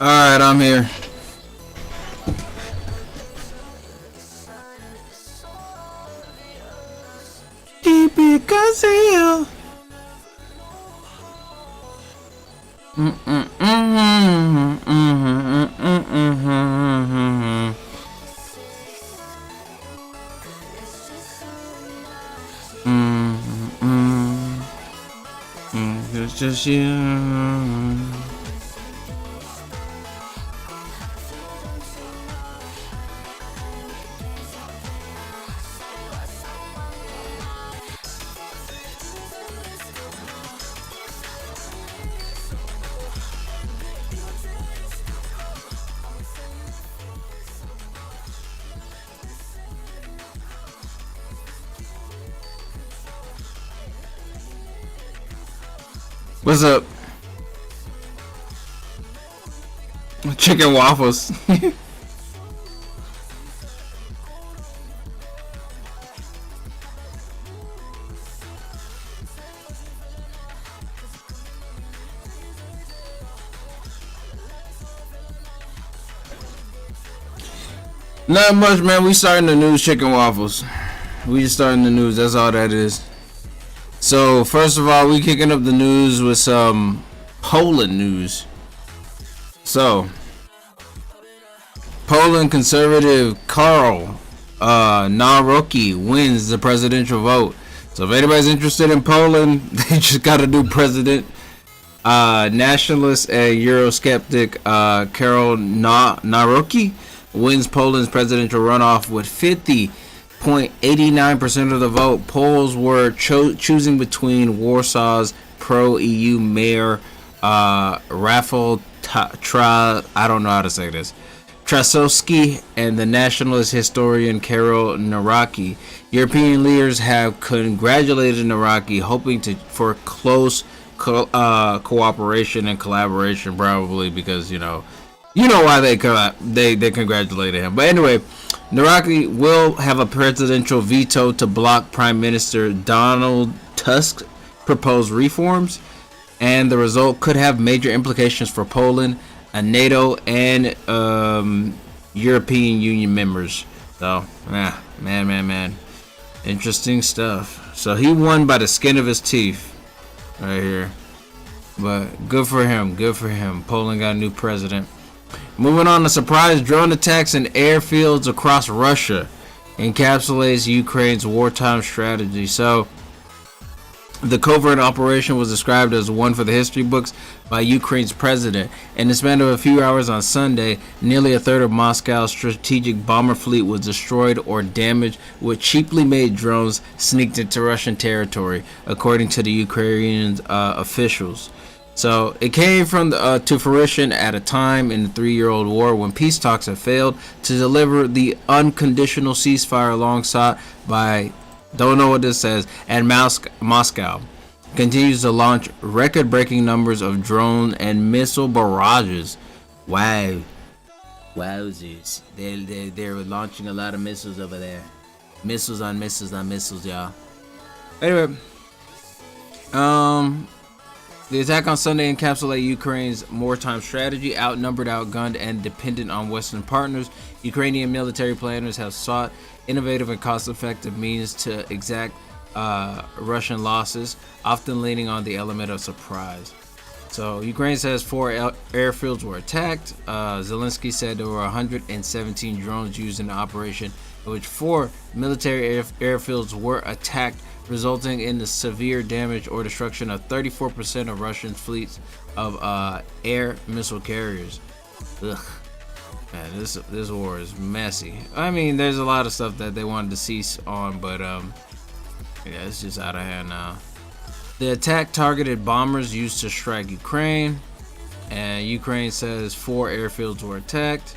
Alright, I'm here. Typical seal. It's just you. What's up? Chicken waffles. Not much, man. We starting the news, chicken waffles. We just starting the news. That's all that is. So first of all, we kicking up the news with some Poland news. So Poland conservative Karol Nawrocki wins the presidential vote. So if anybody's interested in Poland, they just got to do president. Nationalist and Eurosceptic Karol Nawrocki wins Poland's presidential runoff with 50.89% of the vote. Polls were choosing between Warsaw's pro-EU mayor Rafał I don't know how to say this, Trzaskowski, and the nationalist historian Karol Nawrocki. European leaders have congratulated Nawrocki, hoping for close cooperation and collaboration, probably because you know why they congratulated him. But anyway, Nawrocki will have a presidential veto to block Prime Minister Donald Tusk's proposed reforms, and the result could have major implications for Poland, NATO, and European Union members. So, man, interesting stuff. So he won by the skin of his teeth, right here. But good for him. Poland got a new president. Moving on, to surprise drone attacks in airfields across Russia encapsulates Ukraine's wartime strategy. So, the covert operation was described as one for the history books by Ukraine's president. In the span of a few hours on Sunday, nearly a third of Moscow's strategic bomber fleet was destroyed or damaged with cheaply made drones sneaked into Russian territory, according to the Ukrainian officials. So it came to fruition at a time in the 3-year-old war when peace talks have failed to deliver the unconditional ceasefire alongside by, don't know what this says, and Moscow continues to launch record-breaking numbers of drone and missile barrages. Wow. Wowzers. They're launching a lot of missiles over there. Missiles on missiles on missiles, y'all. Anyway, the attack on Sunday encapsulated Ukraine's wartime strategy. Outnumbered, outgunned, and dependent on Western partners, Ukrainian military planners have sought innovative and cost-effective means to exact Russian losses, often leaning on the element of surprise. So Ukraine says 4 airfields were attacked. Zelensky said there were 117 drones used in the operation, in which 4 military airfields were attacked, resulting in the severe damage or destruction of 34% of Russian fleets of air missile carriers. Ugh. Man, this war is messy. I mean, there's a lot of stuff that they wanted to cease on, but yeah, it's just out of hand now. The attack targeted bombers used to strike Ukraine, and Ukraine says 4 airfields were attacked.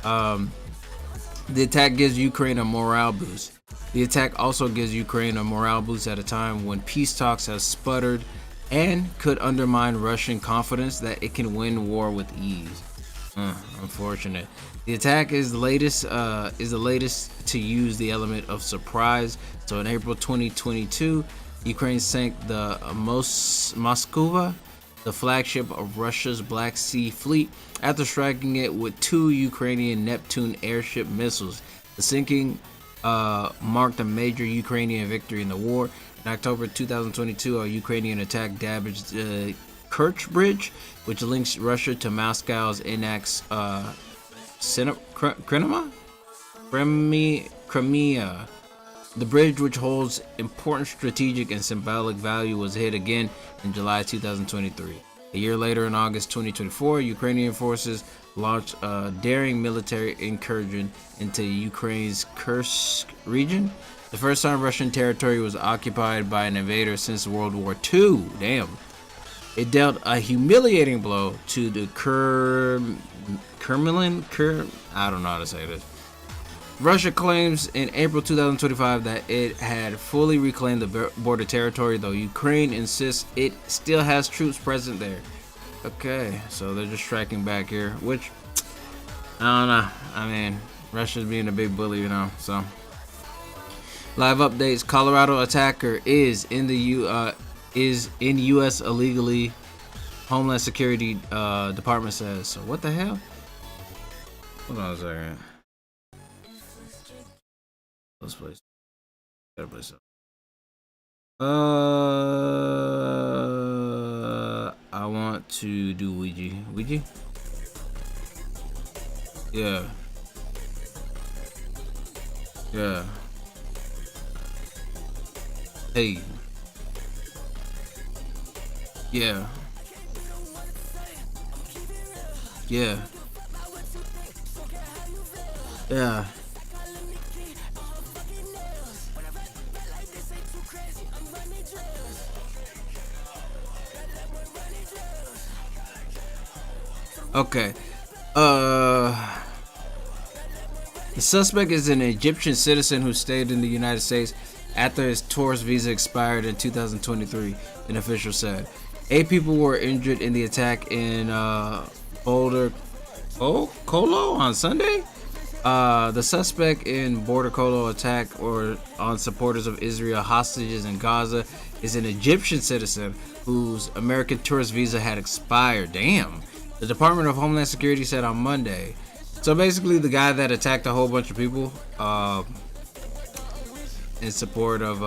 The attack gives Ukraine a morale boost. The attack also gives Ukraine a morale boost at a time when peace talks have sputtered and could undermine Russian confidence that it can win war with ease. Unfortunate. The attack is the latest to use the element of surprise. So in April 2022, Ukraine sank the Moskva, the flagship of Russia's Black Sea Fleet, after striking it with 2 Ukrainian Neptune airship missiles. The sinking marked a major Ukrainian victory in the war. In October 2022, a Ukrainian attack damaged the Kerch Bridge, which links Russia to Moscow's annexed Crimea. The bridge, which holds important strategic and symbolic value, was hit again in July 2023. A year later, in August 2024, Ukrainian forces launched a daring military incursion into Ukraine's Kursk region, the first time Russian territory was occupied by an invader since World War II. Damn. It dealt a humiliating blow to the Kremlin. I don't know how to say this. Russia claims in April 2025 that it had fully reclaimed the border territory, though Ukraine insists it still has troops present there. Okay, so they're just striking back here, which I don't know. I mean, Russia's being a big bully, you know. So, live updates: Colorado attacker is in the U.S. illegally. Homeland Security Department says. So what the hell? Hold on a second. Let's play. Gotta play something. I want to do Ouija. Ouija? Yeah. Yeah. Hey. Yeah. Yeah. Yeah. Okay. The suspect is an Egyptian citizen who stayed in the United States after his tourist visa expired in 2023, an official said. 8 people were injured in the attack in Boulder Colo on Sunday. The suspect in Border Colo attack or on supporters of Israel hostages in Gaza is an Egyptian citizen whose American tourist visa had expired. Damn. The Department of Homeland Security said on Monday. So basically, the guy that attacked a whole bunch of people in support of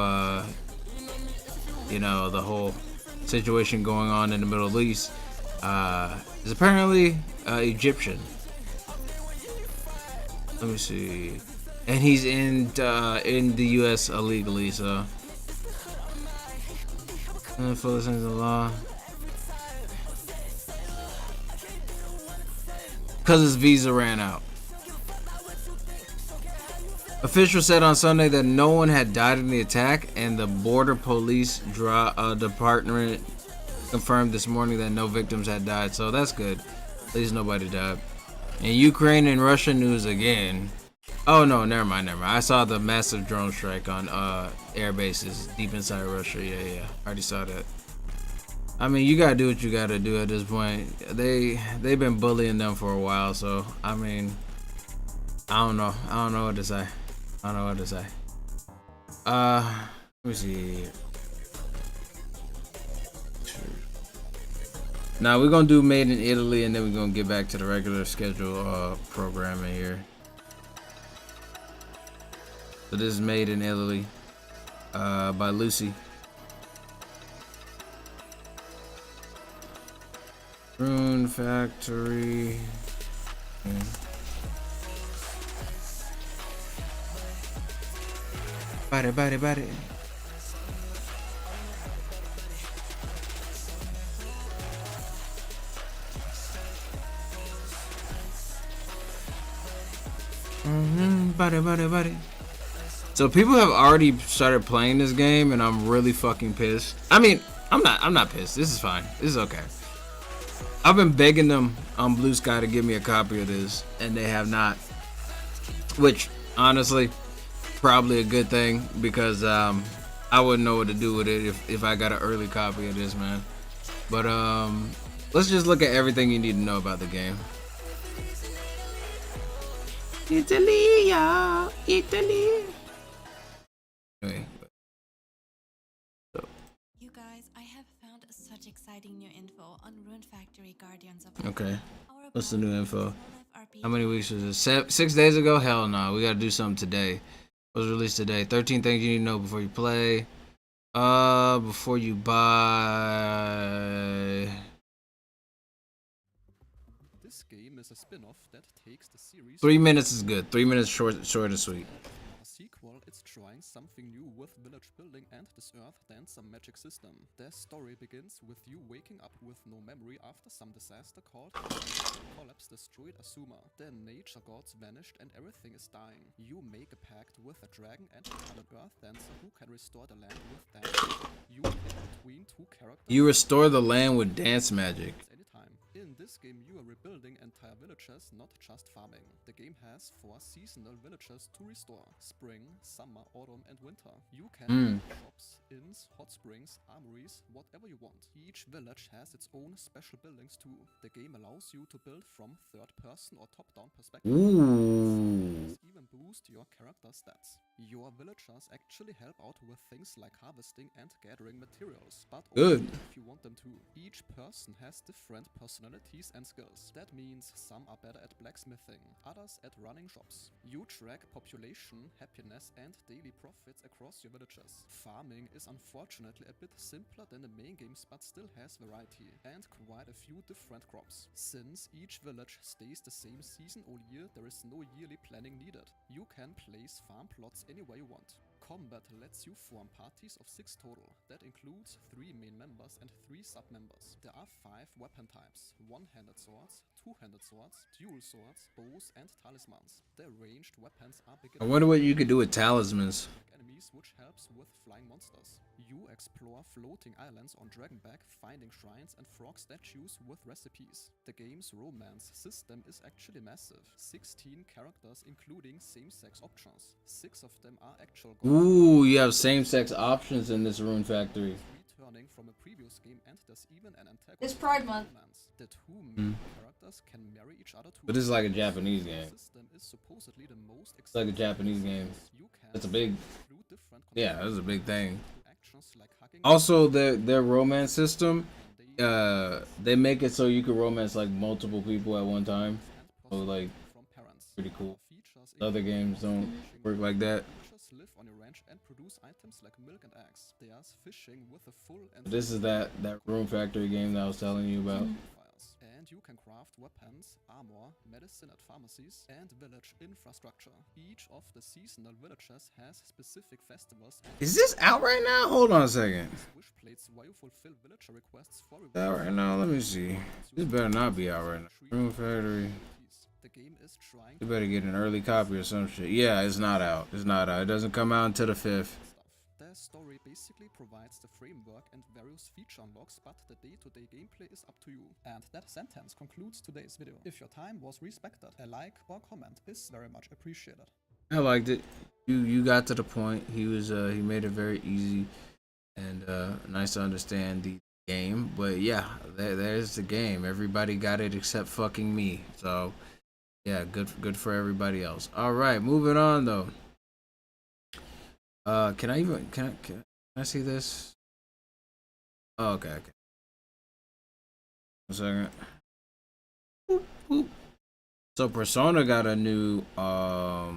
the whole situation going on in the Middle East is apparently Egyptian. Let me see, and he's in the U.S. illegally. So, full listening to the law because his visa ran out. Officials said on Sunday that no one had died in the attack, and the Border Police Department confirmed this morning that no victims had died. So that's good. At least nobody died. In Ukraine and Russia news again. Oh no, never mind. I saw the massive drone strike on air bases deep inside Russia. Yeah. I already saw that. I mean, you gotta do what you gotta do at this point. They've been bullying them for a while, so I mean, I don't know what to say. Let me see. Now we're gonna do Made in Italy, and then we're gonna get back to the regular schedule programming here. So this is Made in Italy by Lucy. Rune Factory. Body. Body. So people have already started playing this game, and I'm really fucking pissed. I mean, I'm not pissed. This is fine. This is okay. I've been begging them on Blue Sky to give me a copy of this, and they have not. Which, honestly, probably a good thing, because I wouldn't know what to do with it if I got an early copy of this, man. But let's just look at everything you need to know about the game. Italy, y'all. Italy. Anyway. You guys, I have found such exciting new info on Rune Factory Guardians of Okay. Our What's the new opponent is info? a real-life How RPG. many weeks was it? 6 days ago? Hell no. We gotta do something today. It was released today. 13 things you need to know before you play. Before you buy. This game is a spin-off that takes the series 3 minutes is good. 3 minutes short and sweet. a sequel, it's trying something new with village building and this earth then some magic system. Their story begins with you waking up with no memory after some disaster called collapse destroyed Asuma. The nature gods vanished and everything is dying. You make a pact with a dragon and an earth dancer who can restore the land with dance. You pick between two characters. You restore the land with dance magic. Anytime. In this game you are rebuilding entire villages, not just farming. The game has 4 seasonal villages to restore. Spring, summer, autumn and winter. You can build shops, inns, hot springs, armories, whatever you want. Each village has its own special buildings too. The game allows you to build from third person or top down perspective. Ooh. Even boost your character stats. Your villagers actually help out with things like harvesting and gathering materials, but Good. only if you want them to. Each person has different personalities and skills. That means some are better at blacksmithing, others at running shops. You track population, happiness and daily profits across your villages. Farming is unfortunately a bit simpler than the main games but still has variety and quite a few different crops. Since each village stays the same season all year, there is no yearly planning needed. You can place farm plots anywhere you want. Combat lets you form parties of 6 total. That includes 3 main members and 3 sub-members. There are 5 weapon types: one-handed swords, two-handed swords, dual swords, bows and talismans. The ranged weapons are big I wonder what you could do with talismans. enemies, which helps with flying monsters. You explore floating islands on Dragonback, finding shrines and frog statues with recipes. The game's romance system is actually massive. 16 characters including same-sex options. 6 of them are actual gods. Ooh, you have same-sex options in this Rune Factory. Returning from a previous game, and there's even an antagonist. It's Pride Month. The 2 main characters can marry each other too. But this is like a Japanese game. The system is supposedly the most It's like a Japanese game. You can It's a big, include different yeah, that's a big thing. actions like hugging. Also, their romance system, they make it so you can romance like multiple people at one time. So like, From parents. pretty cool. Features Other games don't work like that. Villagers live on your ranch and produce items like milk and eggs. There's fishing with a full and This is that Rune Factory game that I was telling you about. fires. And you can craft weapons, armor, medicine at pharmacies, and village infrastructure. Each of the seasonal villages has specific festivals and Is this out right now? Hold on a second. wish plates where you fulfill villager requests for It's out right now. Let me see. This better not be out right now. Rune Factory. The game is trying You better get an early copy or some shit. Yeah, it's not out. It's not out. It doesn't come out until the 5th. stuff. Their story basically provides the framework and various feature unlocks, but the day-to-day gameplay is up to you. And that sentence concludes today's video. If your time was respected, a like or comment is very much appreciated. I liked it. You got to the point. He made it very easy and nice to understand the game. But yeah, there's the game. Everybody got it except fucking me. So yeah, good for everybody else. All right, moving on though. Can I see this? Oh, okay. 1 second. Boop, boop. So Persona got a new oh.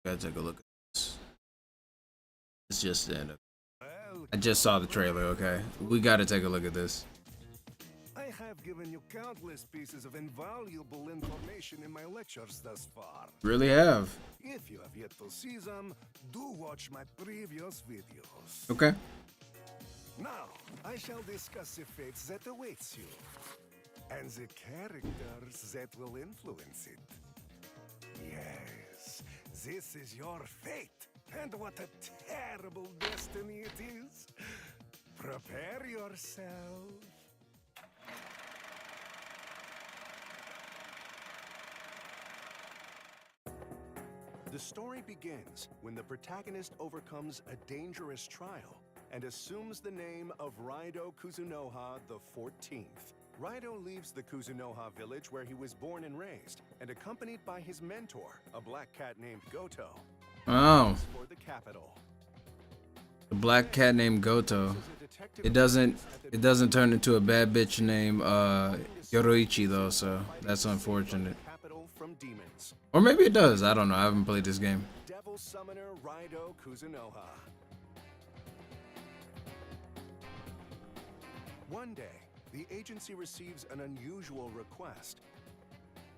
Gotta take a look at this. It's just in. I just saw the trailer. Okay, we gotta take a look at this. I have given you countless pieces of invaluable information in my lectures thus far. Really have. If you have yet to see them, do watch my previous videos. Okay. Now, I shall discuss the fates that awaits you, and the characters that will influence it. Yes, this is your fate, and what a terrible destiny it is. Prepare yourself. The story begins when the protagonist overcomes a dangerous trial and assumes the name of Raido Kuzunoha the 14th. Raido leaves the Kuzunoha village where he was born and raised, and accompanied by his mentor, a black cat named Goto, Oh, for the capital. the black cat named Goto. It doesn't turn into a bad bitch named Yoroichi though, so that's unfortunate. Capital from demons. Or maybe it does. I don't know. I haven't played this game. Devil Summoner Raido Kuzunoha. One day, the agency receives an unusual request.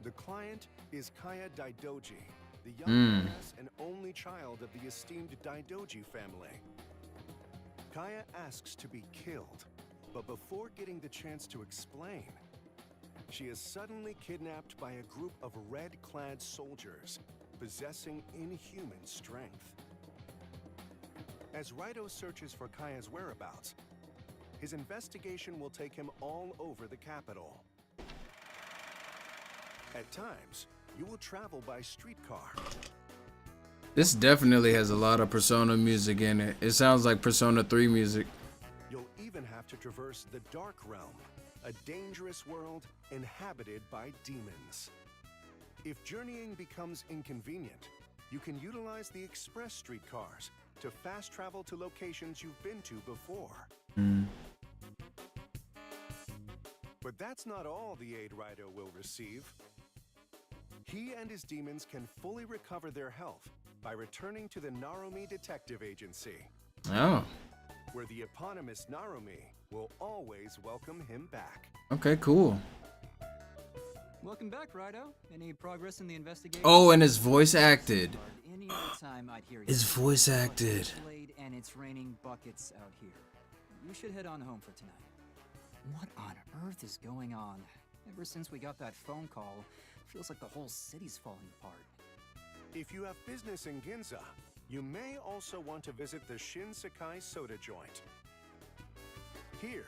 The client is Kaya Daidoji, the young heiress and only child of the esteemed Daidoji family. Kaya asks to be killed, but before getting the chance to explain, she is suddenly kidnapped by a group of red-clad soldiers possessing inhuman strength. As Raido searches for Kaya's whereabouts, his investigation will take him all over the capital. At times, you will travel by streetcar. This definitely has a lot of Persona music in it. It sounds like Persona 3 music. You'll even have to traverse the Dark Realm, a dangerous world inhabited by demons. If journeying becomes inconvenient, you can utilize the express streetcars to fast travel to locations you've been to before. But that's not all the aid Raido will receive. He and his demons can fully recover their health by returning to the Narumi Detective Agency, Oh, where the eponymous Narumi will always welcome him back. okay, cool. Welcome back, Raido. Any progress in the investigation? Oh, and his voice acted. Any other time I'd hear you. His voice acted. And it's raining buckets out here. You should head on home for tonight. What on earth is going on? Ever since we got that phone call, feels like the whole city's falling apart. If you have business in Ginza, you may also want to visit the Shinsekai Soda Joint. Here,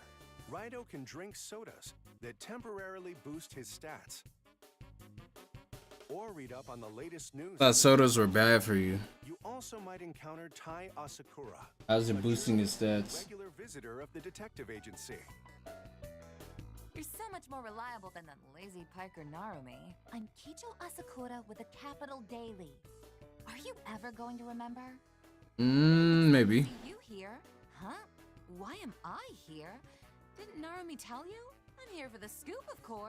Raido can drink sodas that temporarily boost his stats. Or read up on the latest news. I thought sodas were bad for you. You also might encounter Tai Asakura. How's it a boosting his journalist, stats? Regular visitor of the detective agency. You're so much more reliable than that lazy piker Narumi. I'm Kicho Asakura with the Capital Daily. Are you ever going to remember? Maybe. See you here? Huh? Why am I here? Didn't Narumi tell you? I'm here for the scoop, of course.